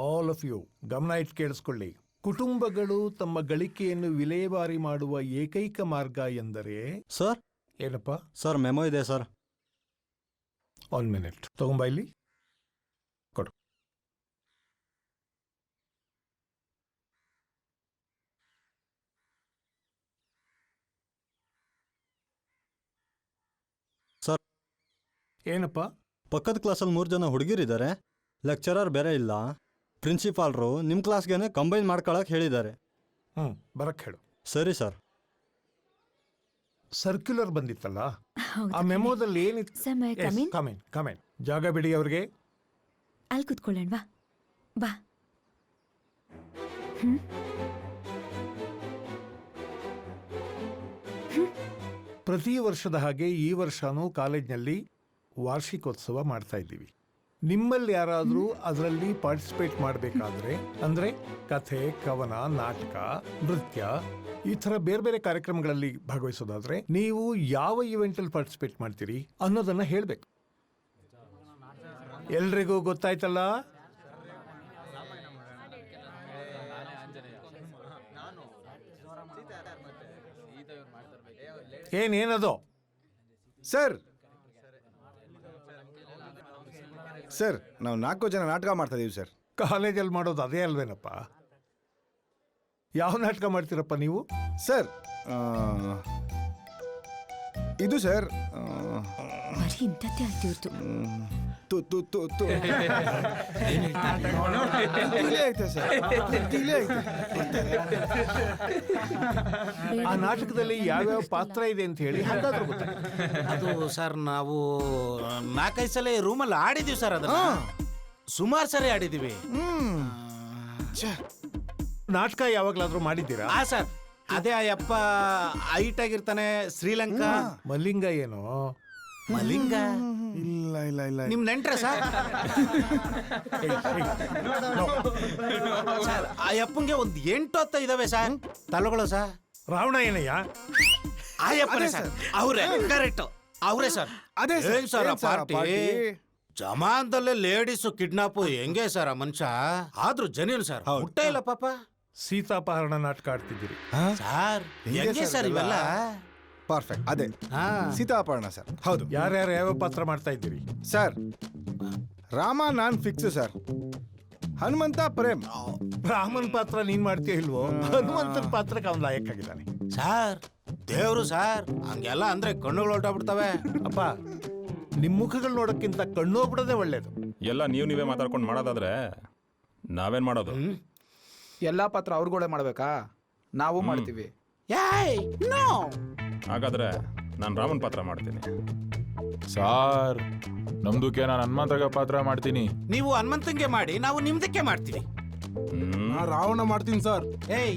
All of you ಗಮನ ಇಟ್ಟು ಕೇಳಿಸ್ಕೊಳ್ಳಿ. ಕುಟುಂಬಗಳು ತಮ್ಮ ಗಳಿಕೆಯನ್ನು ವಿಲೇವಾರಿ ಮಾಡುವ ಏಕೈಕ ಮಾರ್ಗ ಎಂದರೆ ಸರ್. ಏನಪ್ಪ ಸರ್ ಮೆಮೊ ಇದೆ ಸರ್. 1 ಮಿನಿಟ್ ತಗೊಂಬ ಇಲ್ಲಿ ಕೊಡು. ಸರ್. ಏನಪ್ಪ? ಪಕ್ಕದ ಕ್ಲಾಸಲ್ಲಿ 3 ಜನ ಹುಡುಗಿರಿದ್ದಾರೆ, ಲೆಕ್ಚರರ್ ಬೇರೆ ಇಲ್ಲ, ಪ್ರಿನ್ಸಿಪಾಲ್ರು ನಿಮ್ಮ ಕ್ಲಾಸ್ಗೆ ಕಂಬೈನ್ ಮಾಡ್ಕೊಳಕ್ಕೆ ಹೇಳಿದ್ದಾರೆ. ಬರಕ್ಕೆ ಹೇಳು. ಸರಿ ಸರ್. ಸರ್ಕ್ಯುಲರ್ ಬಂದಿತ್ತಲ್ಲ, ಆ ಮೆಮೋದಲ್ಲಿ ಏನಿತ್ತು? ಕಮೆಂಟ್ ಜಾಗ ಬಿಡಿ ಅವ್ರಿಗೆ. ಅಲ್ಲಿ ಕೂತ್ಕೊಳ್ಳೋಣವಾ? ಬಾ. ಪ್ರತಿ ವರ್ಷದ ಹಾಗೆ ಈ ವರ್ಷನೂ ಕಾಲೇಜ್ನಲ್ಲಿ ವಾರ್ಷಿಕೋತ್ಸವ ಮಾಡ್ತಾ ಇದ್ದೀವಿ. ನಿಮ್ಮಲ್ಲಿ ಯಾರಾದರೂ ಅದರಲ್ಲಿ ಪಾರ್ಟಿಸಿಪೇಟ್ ಮಾಡಬೇಕಾದ್ರೆ, ಅಂದರೆ ಕಥೆ, ಕವನ, ನಾಟಕ, ನೃತ್ಯ, ಈ ಥರ ಬೇರೆ ಬೇರೆ ಕಾರ್ಯಕ್ರಮಗಳಲ್ಲಿ ಭಾಗವಹಿಸೋದಾದ್ರೆ ನೀವು ಯಾವ ಇವೆಂಟಲ್ಲಿ ಪಾರ್ಟಿಸಿಪೇಟ್ ಮಾಡ್ತೀರಿ ಅನ್ನೋದನ್ನ ಹೇಳಬೇಕು. ಎಲ್ರಿಗೂ ಗೊತ್ತಾಯ್ತಲ್ಲ? ಏನೇನದು? ಸರ್ ಸರ್ ನಾವು 4 ಜನ ನಾಟಕ ಮಾಡ್ತಾ ಇದೀವಿ ಸರ್. ಕಾಲೇಜಲ್ಲಿ ಮಾಡೋದು ಅದೇ ಅಲ್ವೇನಪ್ಪ? ಯಾವ ನಾಟಕ ಮಾಡ್ತೀರಪ್ಪ ನೀವು? ಸರ್ ಇದು ಸರ್ ಬರೀ ಇಂಥದ್ದೇ ಆಗ್ತಿರ್ತು. ಆ ನಾಟಕದಲ್ಲಿ ಯಾವ್ಯಾವ ಪಾತ್ರ ಇದೆ ಅಂತ ಹೇಳಿ ಹಾಗಾದ್ರೂ ಗೊತ್ತಾಗುತ್ತೆ. ಅದು ಸರ್ ನಾವು 4-5 ಸಲ ರೂಮಲ್ಲಿ ಆಡಿದೀವಿ ಸರ್. ಅದನ್ನ ಸುಮಾರು ಸರಿ ಆಡಿದೀವಿ. ನಾಟಕ ಯಾವಾಗ್ಲಾದ್ರೂ ಮಾಡಿದ್ದೀರಾ? ಸರ್ ಅದೇ ಆ ಯಪ್ಪ ಹೈಟ್ ಆಗಿರ್ತಾನೆ, ಶ್ರೀಲಂಕಾ ಮಲ್ಲಿಂಗ ಏನೋ ಮಲಿಂಗ. ಇಲ್ಲ ಇಲ್ಲ ಇಲ್ಲ ನಿಮ್ ನೆಂಟ್ರ ಸರ್? ಸರ್ ಆ ಯಪ್ಪಂಗೆ ಒಂದು 8-10 ಇದಾವೆ ಸರ್ ತಲೆಗಳು ಸರ್. ರಾವಣ ಏನಯ್ಯ? ಆ ಯಪ್ಪನೇ ಸರ್, ಅವ್ರೆ ಕರೆಕ್ಟ್, ಅವ್ರೆ ಸರ್. ಅದೇ ಏನ್ ಸರ್ ಆ ಪಾರ್ಟಿ? ಜಮಾನದಲ್ಲೇ ಲೇಡೀಸು ಕಿಡ್ನಾಪ್ ಹೆಂಗೆ ಸರ್ ಆ ಮನುಷ್ಯ? ಆದ್ರೂ ಜನಿಲ್ ಸರ್, ಹುಟ್ಟ ಇಲ್ಲ ಪಾಪ. ಸೀತಾಪಹರಣ ನಾಟಕ ಆಡ್ತಿದ್ದೀರಿ ಸರ್? ಹೆಂಗೆ ಸರ್ ಇವೆಲ್ಲ? ಪರ್ಫೆಕ್ಟ್, ಅದೇ ಸೀತಾಪಹರಣ ಸರ್. ಹೌದು. ಯಾರ್ಯಾರು ಯಾವ ಪಾತ್ರ ಮಾಡ್ತಾ ಇದ್ದೀರಿ ಸರ್? ರಾಮ ನಾನ್ ಫಿಕ್ಸ್ ಸರ್. ಹನುಮಂತ ಪ್ರೇಮ್. ರಾಮನ್ ಪಾತ್ರ ನೀನ್ ಮಾಡ್ತೀಯ ಇಲ್ವೋ? ಹನುಮಂತನ ಪಾತ್ರಕ್ಕೆ ಅವ್ನು ಲಾಯಕ್ಕಾಗಿದ್ದಾನೆ ಸರ್. ದೇವ್ರು ಸರ್, ಹಂಗೆಲ್ಲ ಅಂದ್ರೆ ಕಣ್ಣುಗಳು ಹೊರಟಾಗ್ಬಿಡ್ತವೆ. ಅಪ್ಪ, ನಿಮ್ ಮುಖಗಳು ನೋಡಕ್ಕಿಂತ ಕಣ್ಣು ಹೋಗ್ಬಿಡೋದೇ ಒಳ್ಳೇದು. ಎಲ್ಲ ನೀವೇ ಮಾತಾಡ್ಕೊಂಡು ಮಾಡೋದಾದ್ರೆ ನಾವೇನ್ ಮಾಡೋದು? ಎಲ್ಲಾ ಪಾತ್ರ ಅವ್ರುಗಳೇ ಮಾಡ್ಬೇಕಾ? ನಾವು ಮಾಡ್ತೀವಿ. ಹಾಗಾದ್ರೆ ನಾನು ರಾಮನ್ ಪಾತ್ರ ಮಾಡ್ತೀನಿ. ಸಾರ್ ನಮ್ದಕ್ಕೆ ನಾನು ಹನುಮಂತಗ ಪಾತ್ರ ಮಾಡ್ತೀನಿ. ನೀವು ಹನುಮಂತಂಗೆ ಮಾಡಿ, ನಾವು ನಿಮ್ದಕ್ಕೆ ಮಾಡ್ತೀವಿ. ರಾವಣ ಮಾಡ್ತೀನಿ ಸರ್.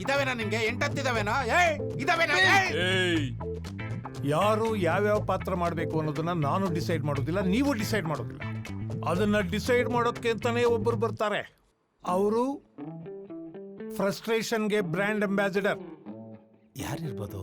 ಇದಾವೇನಾ ನಿಮ್ಗೆ? 8-10 ಇದಾವೇನಾ? ಇದಾವೇನಾ? ಯಾರು ಯಾವ್ಯಾವ ಪಾತ್ರ ಮಾಡಬೇಕು ಅನ್ನೋದನ್ನ ನಾನು ಡಿಸೈಡ್ ಮಾಡೋದಿಲ್ಲ, ನೀವು ಡಿಸೈಡ್ ಮಾಡೋದಿಲ್ಲ. ಅದನ್ನ ಡಿಸೈಡ್ ಮಾಡೋಕ್ಕೆ ಅಂತಾನೆ ಒಬ್ಬರು ಬರ್ತಾರೆ. ಅವರು ಫ್ರಸ್ಟ್ರೇಷನ್ಗೆ ಬ್ರ್ಯಾಂಡ್ ಅಂಬಾಸಿಡರ್. ಯಾರಿರ್ಬೋದು?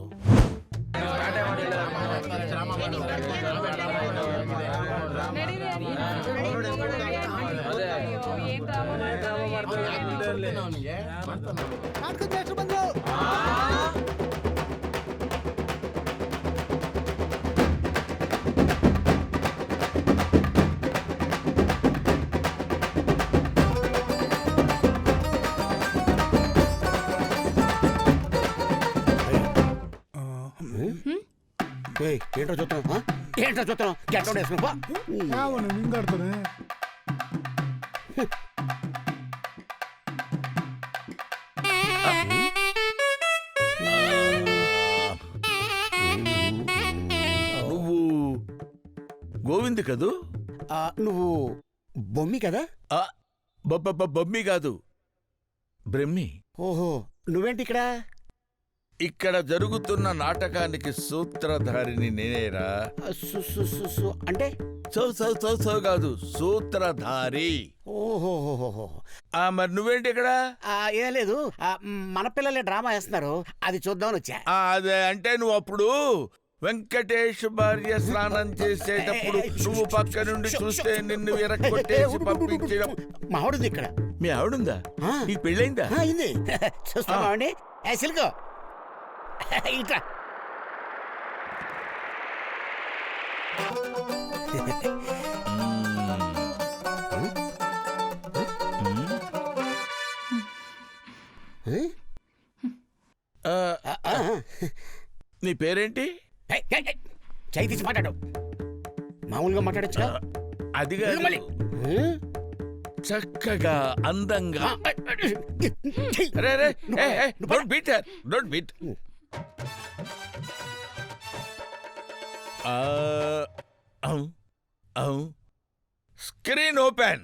నువ్వు గోవింద్ కదూ? నువ్వు బొమ్మి కదా? బొమ్మి కాదు, బ్రహ్మి. ఓహో, నువ్వేంటి ఇక్కడ? ఇక్కడ జరుగుతున్న నాటకానికి సూత్రధారిని నేనేరా. అంటే సో కాదు, సూత్రధారి. ఓహో, మరి నువ్వేంటి ఇక్కడ? ఏం లేదు, మన పిల్లలే డ్రామా వేస్తున్నారు, అది చూద్దామని వచ్చా. అదే అంటే నువ్వు అప్పుడు వెంకటేష్ భార్య స్నానం చేసేటప్పుడు నువ్వు పక్క నుండి చూస్తే నిన్ను విరక్కొట్టేసి పంపించడం. మావాడుది ఇక్కడ. మీ ఆవిడుందా నీకు పెళ్ళైందా ఇది చూస్తామండి సిల్కో ఇట్లా నీ పేరేంటి చేయి తీసి మాట్లాడు మామూలుగా మాట్లాడచ్చు అది కాదు. చక్కగా అందంగా don't beat don't beat screen open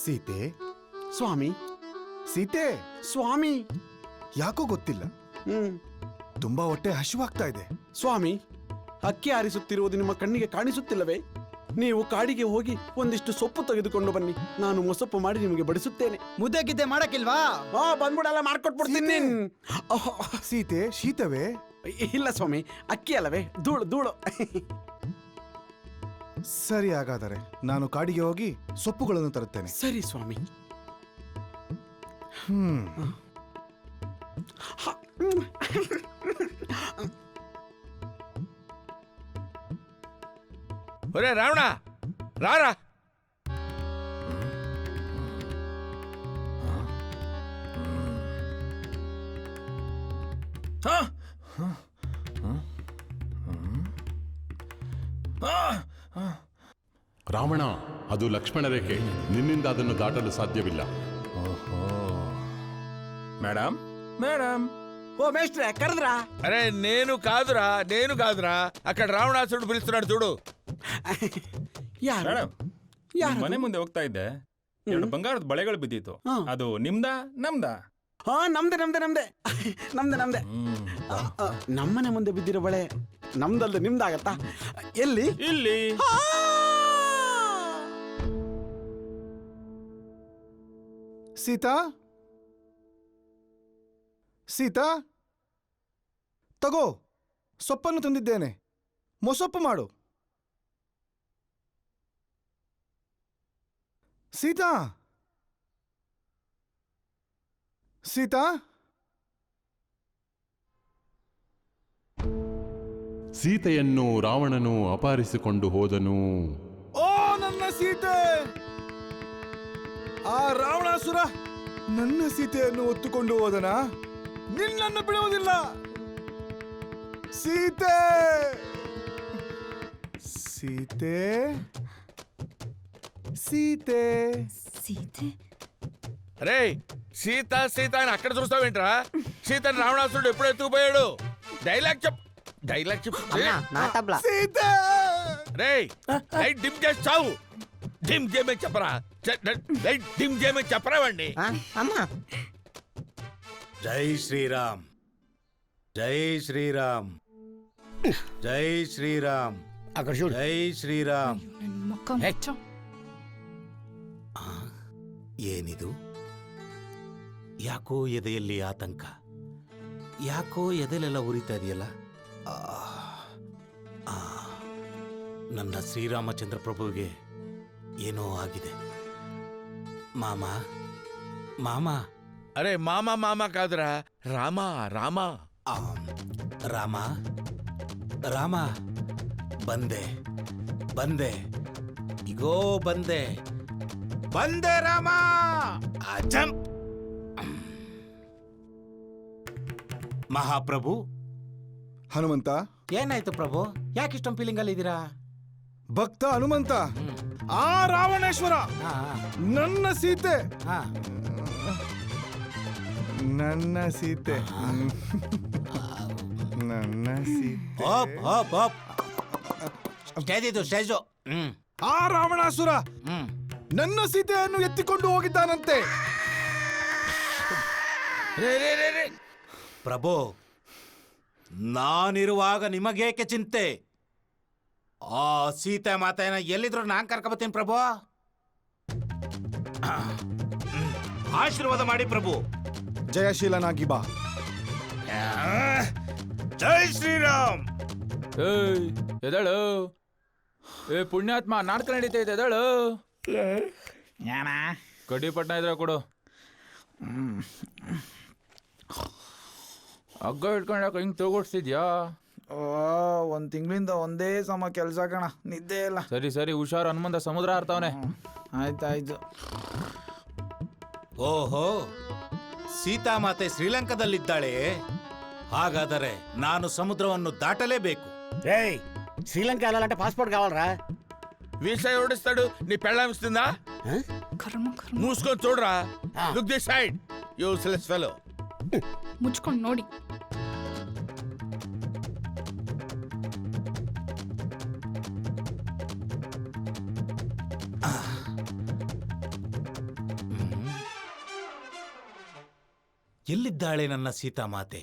ಸೀತೆ ಸ್ವಾಮಿ ಸೀತೆ ಸ್ವಾಮಿ ಯಾಕೋ ಗೊತ್ತಿಲ್ಲ ತುಂಬಾ ಹೊಟ್ಟೆ ಹಸಿವಾಗ್ತಾ ಇದೆ. ಸ್ವಾಮಿ ಅಕ್ಕಿ ಆರಿಸುತ್ತಿರುವುದು ನಿಮ್ಮ ಕಣ್ಣಿಗೆ ಕಾಣಿಸುತ್ತಿಲ್ಲವೇ? ನೀವು ಕಾಡಿಗೆ ಹೋಗಿ ಒಂದಿಷ್ಟು ಸೊಪ್ಪು ತೆಗೆದುಕೊಂಡು ಬನ್ನಿ, ನಾನು ಮೊಸಪ್ಪು ಮಾಡಿ ನಿಮಗೆ ಬಡಿಸುತ್ತೇನೆ. ಮುದ್ದೆ ಗಿದ್ದೆ ಮಾಡಕ್ಕಿಲ್ವಾ? ಬಂದ್ಬಿಡಲ್ಲ, ಮಾಡ್ಕೊಟ್ಬಿಡ್ತೀನಿ. ಸೀತೆ ಶೀತವೇ? ಇಲ್ಲ ಸ್ವಾಮಿ, ಅಕ್ಕಿ ಅಲ್ಲವೇ, ಧೂಳು ಧೂಳು. ಸರಿ, ಹಾಗಾದರೆ ನಾನು ಕಾಡಿಗೆ ಹೋಗಿ ಸೊಪ್ಪುಗಳನ್ನು ತರುತ್ತೇನೆ. ಸರಿ ಸ್ವಾಮಿ. ఒరే రావణ రారా ರಾವಣ, ಅದು ಲಕ್ಷ್ಮಣ ರೇಖೆ. ನಿನ್ನಿಂದ ಅದನ್ನು ದಾಟಲು ಸಾಧ್ಯವಿಲ್ಲ. ಮೇಡಮ್ ಮೇಡಮ್ ಓ ಮೇಷ್ಟ್ರೆ, ಕರೆದ್ರಾ? అరే నేను కాదురా అక్కడ రావణాసురుడు పిలుస్తున్నాడు చూడు. ಯಾರು? ಮೇಡಮ್ ಯಾರು? ಮನೆ ಮುಂದೆ ಹೋಗ್ತಾ ಇದ್ದೆ, 2 ಬಂಗಾರದ ಬಳೆಗಳು ಬಿದ್ದಿತ್ತು. ಹಾ. ಅದು ನಿಮ್ದಾ ನಮ್ದಾ? ಹಾ, ನಮ್ದೆ ನಮ್ದೆ ನಮ್ದೆ ನಮ್ದೆ ನಮ್ದೆ. ನಮ್ಮನೆ ಮುಂದೆ ಬಿದ್ದಿರೋ ಬಳೆ ನಮ್ದಲ್ದೆ ನಿಮ್ದಾಗತ್ತಾ? ಎಲ್ಲಿ? ಇಲ್ಲಿ. ಸೀತಾ, ಸೀತಾ, ತಗೋ, ಸೊಪ್ಪನ್ನು ತಂದಿದ್ದೇನೆ, ಮೊಸೊಪ್ಪು ಮಾಡು. ಸೀತಾ, ಸೀತಾ, ಸೀತೆಯನ್ನು ರಾವಣನು ಅಪಹರಿಸಿಕೊಂಡು ಹೋದನು. ಓ ನನ್ನ ಸೀತೆ! ಆ ರಾವಣಾಸುರ ನನ್ನ ಸೀತೆಯನ್ನು ಹೊತ್ತುಕೊಂಡು ಹೋದನ? ನಿನ್ನನ್ನು ಬಿಡುವುದಿಲ್ಲ. ಸೀತೆ, ಸೀತೆ, ಸೀತೆ. ಸೀತೆ అరే సీత సీత అని అక్కడ చూస్తావేంట్రా? సీతని రావణాసురుడు ఎప్పుడు ఎత్తుకుపోయాడు? డైలాగ్ చెప్పు. సీతే! రే లైట్ డిమ్ చేసి చావు. డిమ్ చేయమని చెప్పరా, లైట్ డిమ్ చేయమని చెప్పరా వాడిని. జై శ్రీరామ్, జై శ్రీరామ్, జై శ్రీరామ్, అక్కడ చూడు, జై శ్రీరామ్. ಏನಿದು? ಯಾಕೋ ಎದೆಯಲ್ಲಿ ಆತಂಕ, ಯಾಕೋ ಎದೆಲೆಲ್ಲ ಉರಿತಾ ಇದೆಯಲ್ಲ. ನನ್ನ ಶ್ರೀರಾಮಚಂದ್ರ ಪ್ರಭುವಿಗೆ ಏನೋ ಆಗಿದೆ. ಮಾಮ ಮಾಮ. అరే మామ కాదురా, రామా. ರಾಮ ರಾಮ, ಬಂದೆ ಇಗೋ ಬಂದೆ ರಾಮ. ಜಂಪ್. ಮಹಾಪ್ರಭು. ಹನುಮಂತ, ಏನಾಯ್ತು ಪ್ರಭು? ಯಾಕೆ ಇಷ್ಟೊಂದು ಫೀಲಿಂಗ್ ಅಲ್ಲಿ ಇದ್ದೀರಾ? ಭಕ್ತ ಹನುಮಂತ, ಆ ರಾವಣೇಶ್ವರ ನನ್ನ ಸೀತೆ, ನನ್ನ ಸೀತೆ, ನನ್ನ ಸೀತೆ. ಸ್ಟೇಜು. ಆ ರಾವಣಾಸುರ ನನ್ನ ಸೀತೆಯನ್ನು ಎತ್ತಿಕೊಂಡು ಹೋಗಿದ್ದಾನಂತೆ. ಪ್ರಭು, ನಾನಿರುವಾಗ ನಿಮಗೇಕೆ ಚಿಂತೆ? ಆ ಸೀತೆ ಮಾತೆನ ಎಲ್ಲಿದ್ರು ನಾನ್ ಕರ್ಕೊಬತ್ತೀನಿ ಪ್ರಭು. ಆಶೀರ್ವಾದ ಮಾಡಿ ಪ್ರಭು. ಜಯಶೀಲನಾಗಿ ಬಾ. ಜೈ ಶ್ರೀರಾಮ್. ಏಯ್ ಎದಳು ಏ ಪುಣ್ಯಾತ್ಮ ನಾಟಕ ನಡೀತೈತೆ ಎದಳು ಏನ ಕಡ್ಡಿಪಟ್ನ ಇದ್ರೆ ಕೊಡು ಹಗ್ಗ ಇಟ್ಕೊಂಡಾಕ ಹಿಂಗ್ ತಗೋಡ್ಸಿದ್ಯಾ ಓ ಒಂದ್ ತಿಂಗಳಿಂದ ಒಂದೇ ಸಮ ಕೆಲ್ಸ ಕಣ, ನಿದ್ದೆ ಇಲ್ಲ. ಸರಿ ಸರಿ ಹುಷಾರು ಹನುಮಂತ ಸಮುದ್ರ ಹರ್ತಾವನೆ. ಆಯ್ತಾಯ್ತು. ಓಹೋ, ಸೀತಾಮಾತೆ ಶ್ರೀಲಂಕಾದಲ್ಲಿದ್ದಾಳೆ. ಹಾಗಾದರೆ ನಾನು ಸಮುದ್ರವನ್ನು ದಾಟಲೇಬೇಕು. ఏయ్ శ్రీలంక వెళ్ళాలంటే పాస్పోర్ట్ కావాలరా వీసా ఎవడిస్తాడు? నీ పెళ్ళామిస్తుందా? మూసుకొని చూడరా. Look this side, useless fellow. ಮುಚ್ಕೊಂಡು ನೋಡಿ. ಎಲ್ಲಿದ್ದಾಳೆ ನನ್ನ ಸೀತಾಮಾತೆ?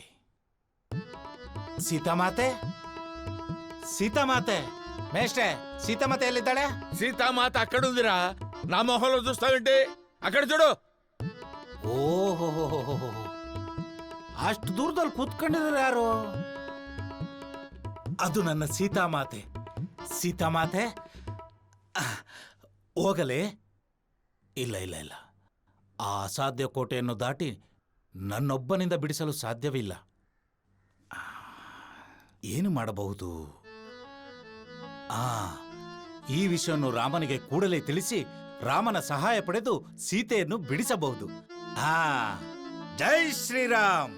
ಸೀತಾಮಾತೆ, సీతామాతే మేస్టే, సీతామాత ఎల్లిద్దాడే? సీతామాత అక్కడ ఉందిరా. నా మొహంలో చూస్తావేంటి? అక్కడ చూడు. ಓಹೋ, ಅಷ್ಟು ದೂರದಲ್ಲಿ ಕೂತ್ಕೊಂಡಿದ್ರು ಯಾರು? ಅದು ನನ್ನ ಸೀತಾಮಾತೆ. ಸೀತಾಮಾತೆ ಹೋಗಲೇ? ಇಲ್ಲ ಇಲ್ಲ ಇಲ್ಲ, ಆ ಅಸಾಧ್ಯ ಕೋಟೆಯನ್ನು ದಾಟಿ ನನ್ನೊಬ್ಬನಿಂದ ಬಿಡಿಸಲು ಸಾಧ್ಯವಿಲ್ಲ. ಏನು ಮಾಡಬಹುದು? ಈ ವಿಷಯವನ್ನು ರಾಮನಿಗೆ ಕೂಡಲೇ ತಿಳಿಸಿ ರಾಮನ ಸಹಾಯ ಪಡೆದು ಸೀತೆಯನ್ನು ಬಿಡಿಸಬಹುದು. ಜೈ ಶ್ರೀರಾಮ್.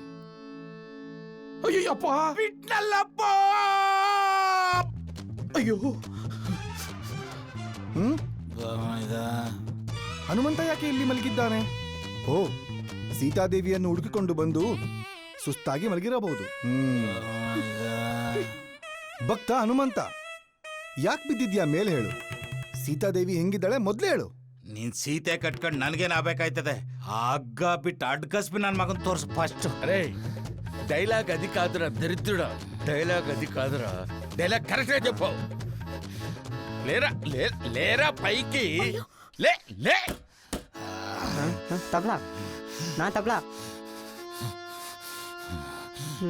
ಅಯ್ಯಪ್ಪ ಬಿಟ್ನಲ್ಲಪ್ಪ. ಅಯ್ಯೋ ಹನುಮಂತ ಯಾಕೆ ಇಲ್ಲಿ ಮಲಗಿದ್ದಾನೆ? ಓ, ಸೀತಾದೇವಿಯನ್ನು ಹುಡುಕಿಕೊಂಡು ಬಂದು ಸುಸ್ತಾಗಿ ಮಲಗಿರಬಹುದು. ಭಕ್ತ ಹನುಮಂತ, ಯಾಕೆ ಬಿದ್ದಿದ್ಯಾ ಮೇಲೆ ಹೇಳು. ಸೀತಾದೇವಿ ಹೆಂಗಿದ್ದಾಳೆ ಮೊದ್ಲೇ ಹೇಳು. ನೀನ್ ಸೀತೆ ಕಟ್ಕೊಂಡು ನನ್ಗೇನಾಗಬೇಕಾಯ್ತದೆ? ಹಗ್ಗ ಬಿಟ್ಟು ಅಡ್ಗಸ್ಬಿ ನನ್ನ ಮಗನ್ ತೋರ್ಸು ಫಸ್ಟ್. అరే డైలాగ్ అది కాదురా దరిద్రుడా. డైలాగ్ అది కాదురా. డైలాగ్ కరెక్ట్గా చెప్పు. లేరా లేరా పైకి. లే లే. తబలా నా తబలా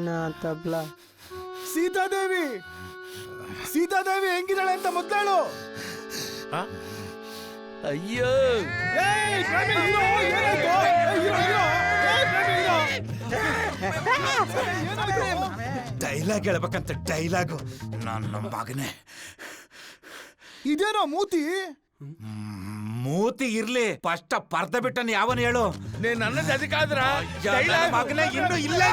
నా తబలా. ಸೀತಾದೇವಿ, ಸೀತಾದೇವಿ ಹೆಂಗಿದ್ದಾಳೆ ಅಂತ ಮೊದ್ಲು ಹೇಳು. అయ్యో ಡೈಲಾಗ್ ಹೇಳ್ಬೇಕಂತ ಡೈಲಾಗು ನನ್ನ ಮಗನೇ. ಇದೇನೋ ಮೂತಿ? ಮೂತಿ ಇರ್ಲಿ, ಫಸ್ಟ್ ಪರ್ದ ಬಿಟ್ಟನ್ ಯಾವನ್ ಹೇಳು. నేను అన్నది అది కాదురా. ಮಗನೇ ಇನ್ನು ಇಲ್ಲ.